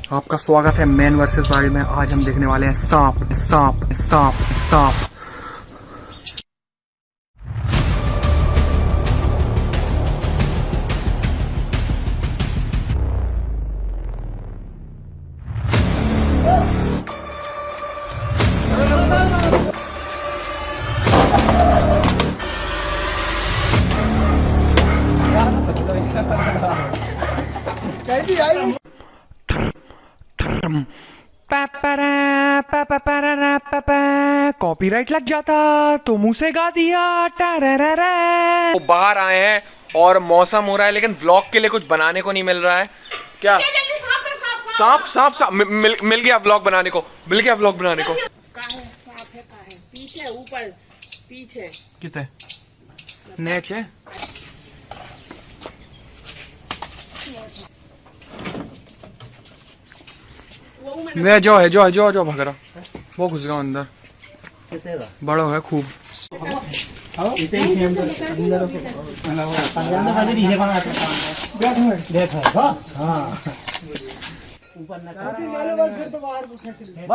आपका स्वागत है मैन वर्सेस वाइल्ड में। आज हम देखने वाले हैं सांप सांप सांप सांप। कॉपीराइट लग जाता तो मुंह से गा दिया। वो बाहर आए हैं और मौसम हो रहा है, लेकिन व्लॉग के लिए कुछ बनाने को नहीं मिल रहा है। क्या सांप सांप सांप मिल गया व्लॉग बनाने को, मिल गया व्लॉग बनाने को। पीछे ऊपर पीछे कितने नेच है। वे जो है जो भाग रहा वो घुस गया अंदर। बड़ो है खूब।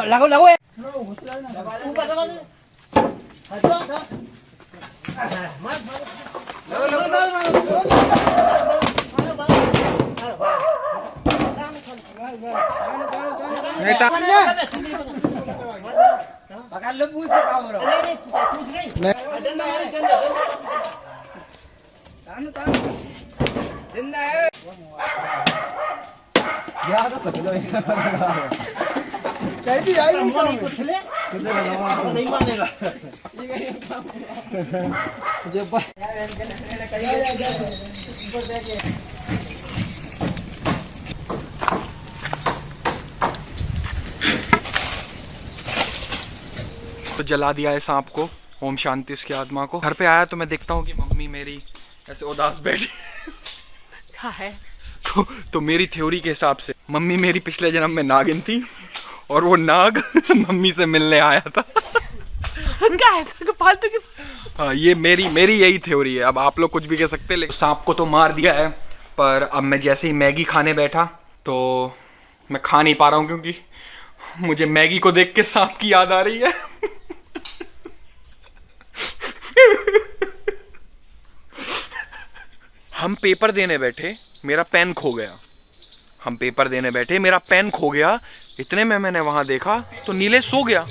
लगो लगो पकड़ लो पूछ से काम हो रहा जिंदा है या तो पकड़ लो कैसी आई नहीं कुछ ले नहीं मानेगा मुझे तो जला दिया है सांप को। ओम शांति उसकी आत्मा को। घर पे आया तो मैं देखता हूँ कि मम्मी मेरी ऐसे उदास बैठी है। तो मेरी थ्योरी के हिसाब से मम्मी मेरी पिछले जन्म में नागिन थी और वो नाग मम्मी से मिलने आया था। क्या है सर फालतू की। हाँ, ये मेरी यही थ्योरी है। अब आप लोग कुछ भी कह सकते हैं, लेकिन सांप को तो मार दिया है। पर अब मैं जैसे ही मैगी खाने बैठा तो मैं खा नहीं पा रहा हूँ, क्योंकि मुझे मैगी को देख के सांप की याद आ रही है। हम पेपर देने बैठे, मेरा पेन खो गया। हम पेपर देने बैठे, मेरा पेन खो गया। इतने में मैंने वहां देखा तो नीले सो गया।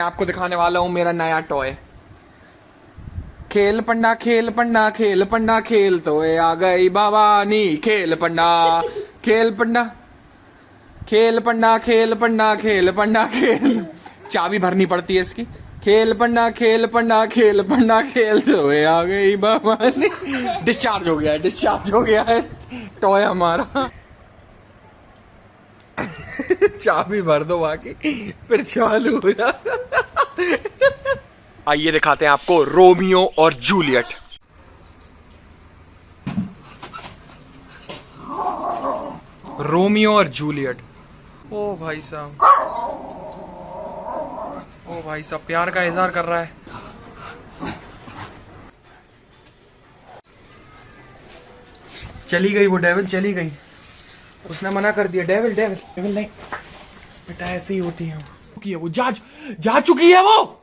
आपको दिखाने वाला हूं मेरा नया टॉय। खेल पंडा खेल पंडा खेल पंडा खेल तो आ गई भवानी। खेल पंडा खेल पंडा खेल पंडा खेल पंडा खेल पंडा खेल। चाबी भरनी पड़ती है इसकी। खेल पंडा खेल पंडा खेल पंडा खेल तो आ गई भवानी। डिस्चार्ज हो गया है टॉय हमारा। चाबी भर दो बाकी फिर चालू हो जाता। आइए दिखाते हैं आपको रोमियो और जूलियट। रोमियो और जूलियट। ओ भाई साहब प्यार का इजहार कर रहा है। चली गई वो डेविल, चली गई। उसने मना कर दिया। डेविल नहीं बेटा, ऐसी ही होती है वो। जा चुकी है वो।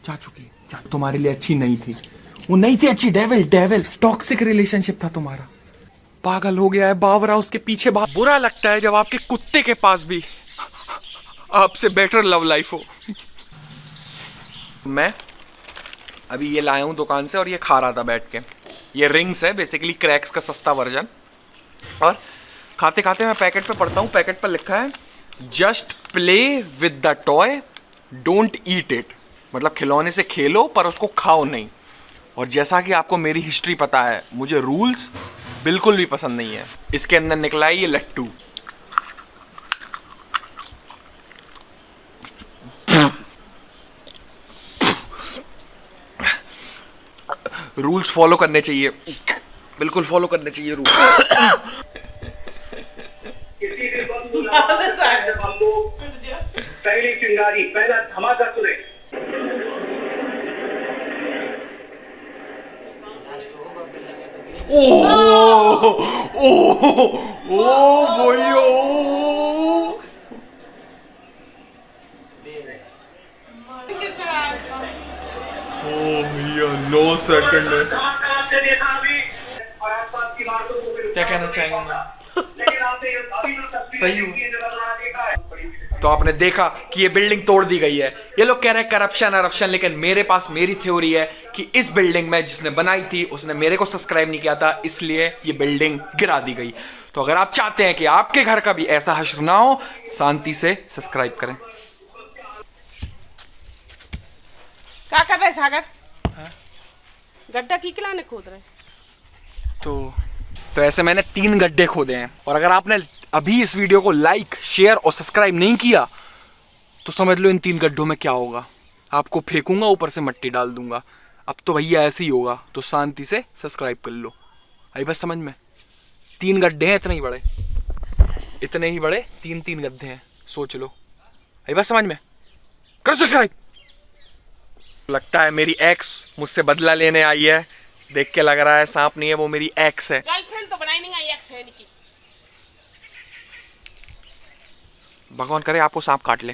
जा चुकी है। तुम्हारे लिए अच्छी नहीं थी वो, नहीं थी अच्छी। डेविल टॉक्सिक रिलेशनशिप था तुम्हारा। पागल हो गया है बावरा उसके पीछे। बुरा लगता है जब आपके कुत्ते के पास भी आपसे बेटर लव लाइफ हो। मैं अभी ये लाया हूं दुकान से और ये खा रहा था बैठ के। ये रिंग्स है, बेसिकली क्रैक्स का सस्ता वर्जन। और खाते खाते मैं पैकेट पे पढ़ता हूँ, पैकेट पर लिखा है just play with the toy don't eat it. मतलब खिलौने से खेलो पर उसको खाओ नहीं। और जैसा कि आपको मेरी हिस्ट्री पता है, मुझे रूल्स बिल्कुल भी पसंद नहीं है। इसके अंदर निकला है ये लट्टू। रूल्स फॉलो करने चाहिए। बिल्कुल फॉलो करने चाहिए रूल। पहली चिंगारी, पहला धमाका सुने। भैया 9 सेकंड में क्या कहना चाहेंगे? सही हूँ। तो आपने देखा कि ये बिल्डिंग तोड़ दी गई है। ये लोग कह रहे हैं करप्शन, लेकिन मेरे पास मेरी थ्योरी है कि इस बिल्डिंग में जिसने बनाई थी उसने मेरे को सब्सक्राइब नहीं किया था, इसलिए ये बिल्डिंग गिरा दी गई। तो अगर आप चाहते हैं कि आपके घर का भी ऐसा हश्र ना हो, शांति से सब्सक्राइब करें। क्या कर रहे सागर? गड्ढा की किलाने खोद रहे? तो ऐसे मैंने 3 गड्ढे खोदे हैं, और अगर आपने अभी इस वीडियो को लाइक, शेयर और सब्सक्राइब नहीं किया तो समझ लो इन 3 गड्ढों में क्या होगा। आपको फेंकूंगा, ऊपर से मिट्टी डाल दूंगा। अब तो भैया ऐसे ही होगा, तो शांति से सब्सक्राइब कर लो। आई बस समझ में? 3 गड्ढे हैं, इतने ही बड़े 3 गड्ढे हैं, सोच लो। आई बस समझ में? करो सब्सक्राइब। लगता है मेरी एक्स मुझसे बदला लेने आई है। देख के लग रहा है सांप नहीं है, वो मेरी एक्स है। गर्लफ्रेंड तो बनाई नहीं आई, एक्स है नहीं की। भगवान करे आपको सांप काट ले।